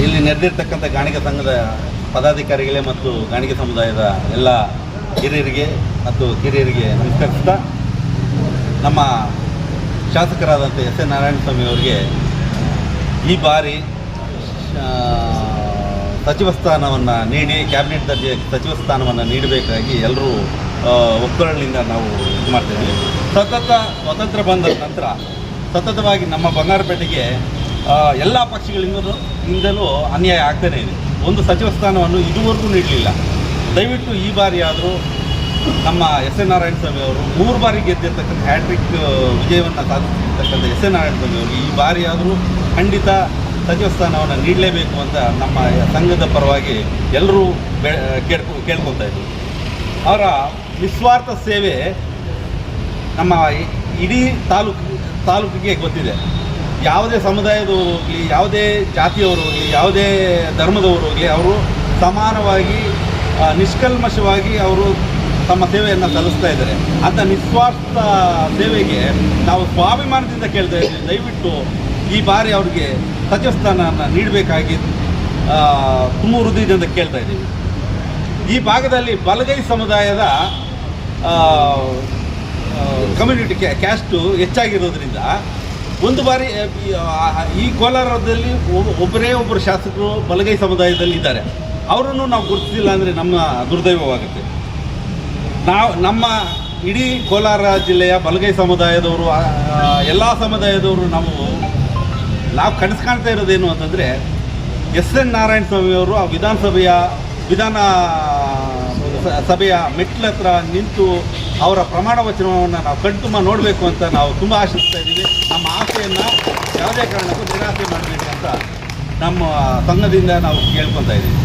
ಇಲ್ಲಿ ನೆರೆದಿರ್ತಕ್ಕಂಥ ಗಾಣಿಗ ಸಂಘದ ಪದಾಧಿಕಾರಿಗಳೇ ಮತ್ತು ಗಾಣಿಗ ಸಮುದಾಯದ ಎಲ್ಲ ಹಿರಿಯರಿಗೆ ಮತ್ತು ಕಿರಿಯರಿಗೆ ನಮಸ್ಕರಿಸ್ತಾ, ನಮ್ಮ ಶಾಸಕರಾದಂಥ ಎಸ್ ಎನ್ ನಾರಾಯಣಸ್ವಾಮಿ ಅವರಿಗೆ ಈ ಬಾರಿ ಸಚಿವ ಸ್ಥಾನವನ್ನು ನೀಡಿ ಕ್ಯಾಬಿನೆಟ್ ದರ್ಜೆ ಸಚಿವ ಸ್ಥಾನವನ್ನು ನೀಡಬೇಕಾಗಿ ಎಲ್ಲರೂ ಒಕ್ಕಲಿನಿಂದ ನಾವು ಇದು ಮಾಡ್ತೀವಿ. ಸ್ವತಂತ್ರ ಬಂದ ನಂತರ ಸತತವಾಗಿ ನಮ್ಮ ಬಂಗಾರಪೇಟೆಗೆ ಎಲ್ಲ ಪಕ್ಷಗಳಿಂದಲೂ ಅನ್ಯಾಯ ಆಗ್ತಾನೇ ಇದೆ. ಒಂದು ಸಚಿವ ಸ್ಥಾನವನ್ನು ಇದುವರೆಗೂ ನೀಡಲಿಲ್ಲ. ದಯವಿಟ್ಟು ಈ ಬಾರಿ ಆದರೂ ನಮ್ಮ ಎಸ್ ಎನ್ ನಾರಾಯಣಸ್ವಾಮಿ ಅವರು 3 ಬಾರಿ ಗೆದ್ದಿರ್ತಕ್ಕಂಥ ಹ್ಯಾಟ್ರಿಕ್ ವಿಜಯವನ್ನು ಸಾಧಿಸಿರ್ತಕ್ಕಂಥ ಎಸ್ ಎನ್ ನಾರಾಯಣಸ್ವಾಮಿ ಅವರು ಈ ಬಾರಿ ಆದರೂ ಖಂಡಿತ ಸಚಿವ ಸ್ಥಾನವನ್ನು ನೀಡಲೇಬೇಕು ಅಂತ ನಮ್ಮ ಸಂಘದ ಪರವಾಗಿ ಎಲ್ಲರೂ ಕೇಳ್ಕೊತಾ ಇದ್ದರು. ಅವರ ನಿಸ್ವಾರ್ಥ ಸೇವೆ ನಮ್ಮ ಇಡೀ ತಾಲೂಕಿಗೆ ಗೊತ್ತಿದೆ. ಯಾವುದೇ ಸಮುದಾಯದವರು ಹೋಗಲಿ, ಯಾವುದೇ ಜಾತಿಯವರು ಹೋಗಲಿ, ಯಾವುದೇ ಧರ್ಮದವರು ಹೋಗಲಿ, ಅವರು ಸಮಾನವಾಗಿ ನಿಷ್ಕಲ್ಮಶವಾಗಿ ಅವರು ತಮ್ಮ ಸೇವೆಯನ್ನು ಸಲ್ಲಿಸ್ತಾ ಇದ್ದಾರೆ. ಅಂಥ ನಿಸ್ವಾರ್ಥ ಸೇವೆಗೆ ನಾವು ಸ್ವಾಭಿಮಾನದಿಂದ ಕೇಳ್ತಾ ಇದ್ದೀವಿ. ದಯವಿಟ್ಟು ಈ ಬಾರಿ ಅವ್ರಿಗೆ ಸಚಿವ ಸ್ಥಾನವನ್ನು ನೀಡಬೇಕಾಗಿ ತುಂಬ ಹೃದಯದಿಂದ ಕೇಳ್ತಾ ಇದ್ದೀವಿ. ಈ ಭಾಗದಲ್ಲಿ ಬಲಗೈ ಸಮುದಾಯದ ಕಮ್ಯುನಿಟಿ ಕ್ಯಾಸ್ಟು ಹೆಚ್ಚಾಗಿರೋದ್ರಿಂದ ಒಂದು ಬಾರಿ ಈ ಕೋಲಾರದಲ್ಲಿ ಒಬ್ಬರು ಶಾಸಕರು ಬಲಗೈ ಸಮುದಾಯದಲ್ಲಿ ಇದ್ದಾರೆ. ಅವರನ್ನು ನಾವು ಗುರುತಿಸಿಲ್ಲ ಅಂದರೆ ನಮ್ಮ ದುರ್ದೈವವಾಗುತ್ತೆ. ನಮ್ಮ ಇಡೀ ಕೋಲಾರ ಜಿಲ್ಲೆಯ ಬಲಗೈ ಸಮುದಾಯದವರು, ಎಲ್ಲ ಸಮುದಾಯದವರು ನಾವು ಕನಸು ಕಾಣ್ತಾ ಇರೋದೇನು ಅಂತಂದರೆ, ಎಸ್ ಎನ್ ನಾರಾಯಣಸ್ವಾಮಿಯವರು ಆ ವಿಧಾನ ಸಭೆಯ ಮೆಟ್ಲ ಹತ್ರ ನಿಂತು ಅವರ ಪ್ರಮಾಣ ವಚನವನ್ನು ನಾವು ಕಣ್ತುಂಬ ನೋಡಬೇಕು ಅಂತ ನಾವು ತುಂಬ ಆಶಿಸ್ತಾ ಇದ್ದೀವಿ. ನಮ್ಮ ಆಸೆಯನ್ನು ಯಾವುದೇ ಕಾರಣಕ್ಕೂ ನಿರಾಸೆ ಮಾಡಬೇಕಂತ ನಮ್ಮ ಸಂಘದಿಂದ ನಾವು ಕೇಳ್ಕೊತಾ ಇದ್ದೀವಿ.